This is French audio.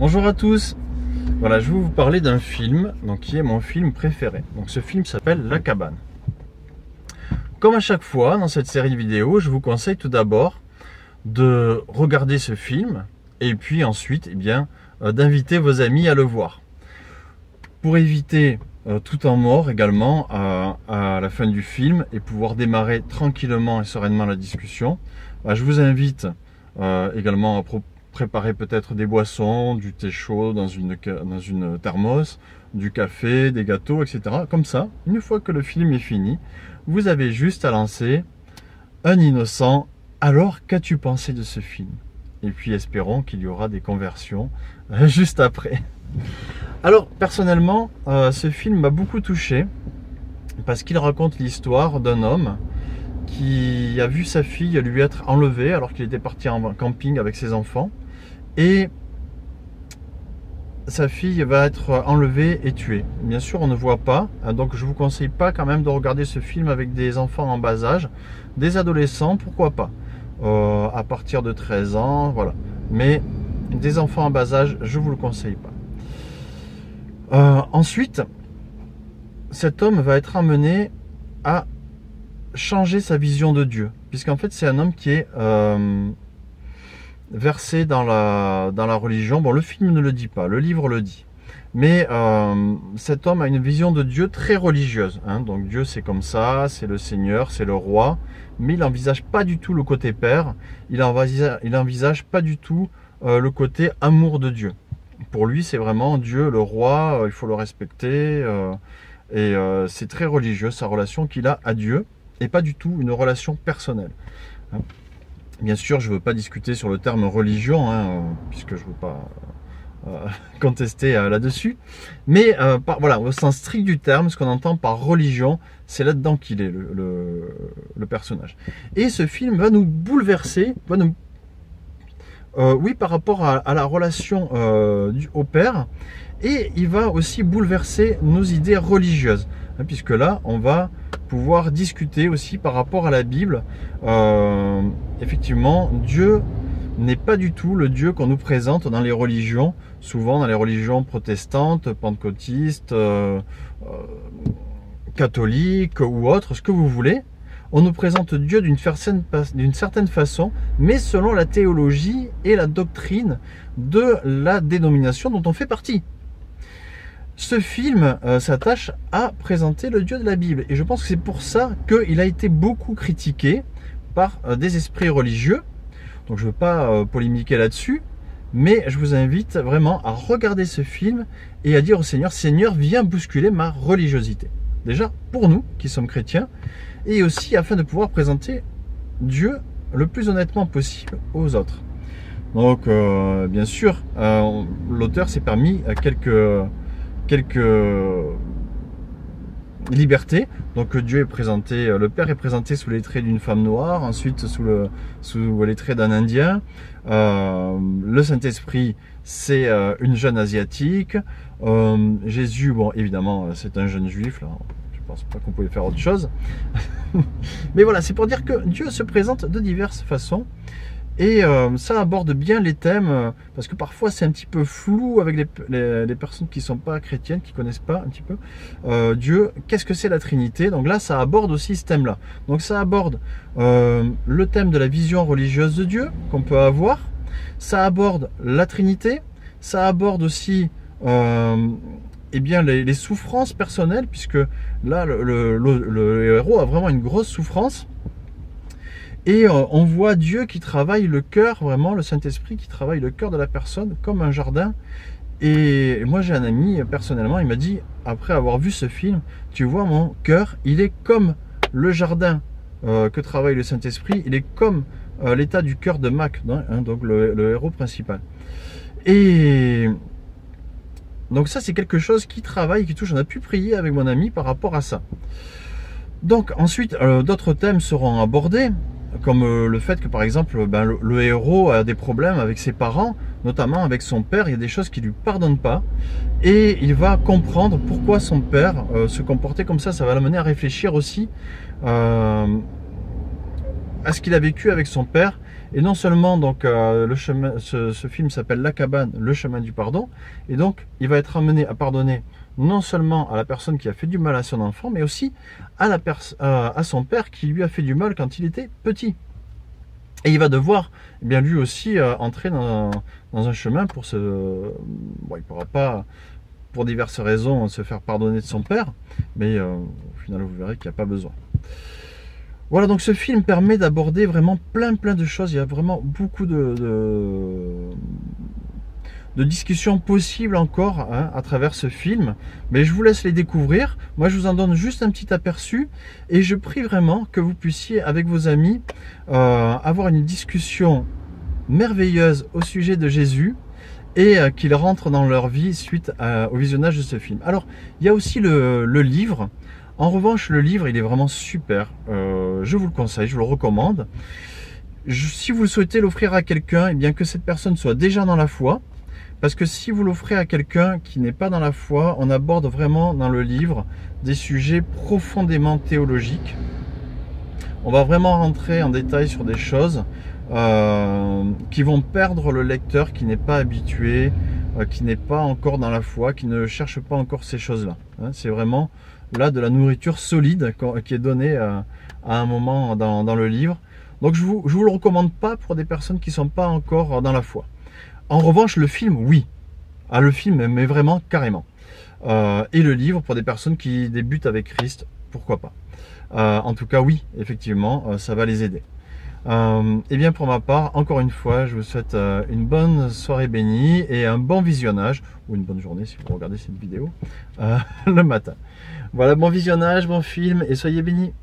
Bonjour à tous. Voilà, je vais vous parler d'un film qui est mon film préféré. Donc ce film s'appelle La Cabane. Comme à chaque fois dans cette série de vidéos, je vous conseille tout d'abord de regarder ce film et puis ensuite d'inviter vos amis à le voir. Pour éviter tout en mort également à la fin du film et pouvoir démarrer tranquillement et sereinement la discussion, je vous invite également à préparer peut-être des boissons, du thé chaud dans une thermos, du café, des gâteaux, etc. Comme ça, une fois que le film est fini, vous avez juste à lancer un innocent. Alors, qu'as-tu pensé de ce film? Et puis espérons qu'il y aura des conversions juste après. Alors personnellement, ce film m'a beaucoup touché parce qu'il raconte l'histoire d'un homme qui a vu sa fille lui être enlevée alors qu'il était parti en camping avec ses enfants. Et sa fille va être enlevée et tuée. Bien sûr, on ne voit pas, donc je vous conseille pas quand même de regarder ce film avec des enfants en bas âge, des adolescents, pourquoi pas, à partir de 13 ans, voilà. Mais des enfants en bas âge, je vous le conseille pas. Ensuite, cet homme va être amené à changer sa vision de Dieu, puisqu'en fait c'est un homme qui est versé dans la religion. Bon, le film ne le dit pas, le livre le dit. Mais cet homme a une vision de Dieu très religieuse. Donc Dieu c'est comme ça, c'est le Seigneur, c'est le roi. Mais il n'envisage pas du tout le côté père. Il n'envisage pas du tout le côté amour de Dieu. Pour lui c'est vraiment Dieu, le roi, il faut le respecter. Et c'est très religieux sa relation qu'il a à Dieu. Et pas du tout une relation personnelle. Bien sûr, je ne veux pas discuter sur le terme religion, puisque je ne veux pas contester là-dessus. Mais voilà, au sens strict du terme, ce qu'on entend par religion, c'est là-dedans qu'il est, le personnage. Et ce film va nous bouleverser, oui, par rapport à la relation au père, et il va aussi bouleverser nos idées religieuses, puisque là, on va pouvoir discuter aussi par rapport à la Bible. Effectivement, Dieu n'est pas du tout le Dieu qu'on nous présente dans les religions, souvent dans les religions protestantes, pentecôtistes, catholiques ou autres, ce que vous voulez. On nous présente Dieu d'une certaine façon, mais selon la théologie et la doctrine de la dénomination dont on fait partie. Ce film s'attache à présenter le Dieu de la Bible. Et je pense que c'est pour ça qu'il a été beaucoup critiqué par des esprits religieux. Donc je ne veux pas polémiquer là-dessus, mais je vous invite vraiment à regarder ce film et à dire au Seigneur, Seigneur, viens bousculer ma religiosité. Déjà, pour nous qui sommes chrétiens, et aussi afin de pouvoir présenter Dieu le plus honnêtement possible aux autres. Donc, bien sûr, l'auteur s'est permis quelques libertés. Donc Dieu est présenté, le Père est présenté sous les traits d'une femme noire, ensuite sous les traits d'un Indien. Le Saint-Esprit, c'est une jeune asiatique. Jésus, bon, évidemment, c'est un jeune juif. Là. Je pense pas qu'on pouvait faire autre chose. Mais voilà, c'est pour dire que Dieu se présente de diverses façons. Et ça aborde bien les thèmes, parce que parfois c'est un petit peu flou avec les personnes qui ne sont pas chrétiennes, qui ne connaissent pas un petit peu Dieu. Qu'est-ce que c'est la Trinité? Donc là, ça aborde aussi ce thème-là. Donc ça aborde le thème de la vision religieuse de Dieu qu'on peut avoir. Ça aborde la Trinité. Ça aborde aussi les souffrances personnelles, puisque là, le héros a vraiment une grosse souffrance. Et on voit Dieu qui travaille le cœur, vraiment le Saint-Esprit qui travaille le cœur de la personne comme un jardin. Et moi j'ai un ami, personnellement, il m'a dit, après avoir vu ce film, tu vois mon cœur, il est comme le jardin que travaille le Saint-Esprit, il est comme l'état du cœur de Mac, donc le héros principal. Et donc ça c'est quelque chose qui travaille, qui touche, on a pu prier avec mon ami par rapport à ça. Donc ensuite, d'autres thèmes seront abordés, comme le fait que par exemple le héros a des problèmes avec ses parents, notamment avec son père. Il y a des choses qu'il ne lui pardonne pas et il va comprendre pourquoi son père se comportait comme ça. Ça va l'amener à réfléchir aussi à ce qu'il a vécu avec son père Et non seulement donc ce film s'appelle La Cabane, le chemin du pardon, et donc il va être amené à pardonner non seulement à la personne qui a fait du mal à son enfant, mais aussi à son père qui lui a fait du mal quand il était petit. Et il va devoir, eh bien, lui aussi entrer dans un chemin pour se... Bon, il ne pourra pas, pour diverses raisons, se faire pardonner de son père, mais au final, vous verrez qu'il n'y a pas besoin. Voilà, donc ce film permet d'aborder vraiment plein de choses. Il y a vraiment beaucoup de discussions possibles encore hein, à travers ce film, mais je vous laisse les découvrir. Moi je vous en donne juste un petit aperçu et je prie vraiment que vous puissiez avec vos amis avoir une discussion merveilleuse au sujet de Jésus et qu'il rentre dans leur vie suite au visionnage de ce film. Alors il y a aussi le livre. En revanche le livre il est vraiment super, je vous le conseille, je vous le recommande. Si vous souhaitez l'offrir à quelqu'un, et bien que cette personne soit déjà dans la foi, parce que si vous l'offrez à quelqu'un qui n'est pas dans la foi, on aborde vraiment dans le livre des sujets profondément théologiques. On va vraiment rentrer en détail sur des choses qui vont perdre le lecteur qui n'est pas habitué, qui n'est pas encore dans la foi, qui ne cherche pas encore ces choses-là. Hein, c'est vraiment là de la nourriture solide qui est donnée à un moment dans le livre. Donc je vous le recommande pas pour des personnes qui ne sont pas encore dans la foi. En revanche, le film, oui. Ah, le film, mais vraiment, carrément. Et le livre, pour des personnes qui débutent avec Christ, pourquoi pas. En tout cas, oui, effectivement, ça va les aider. Et bien, pour ma part, encore une fois, je vous souhaite une bonne soirée bénie et un bon visionnage, ou une bonne journée si vous regardez cette vidéo, le matin. Voilà, bon visionnage, bon film, et soyez bénis.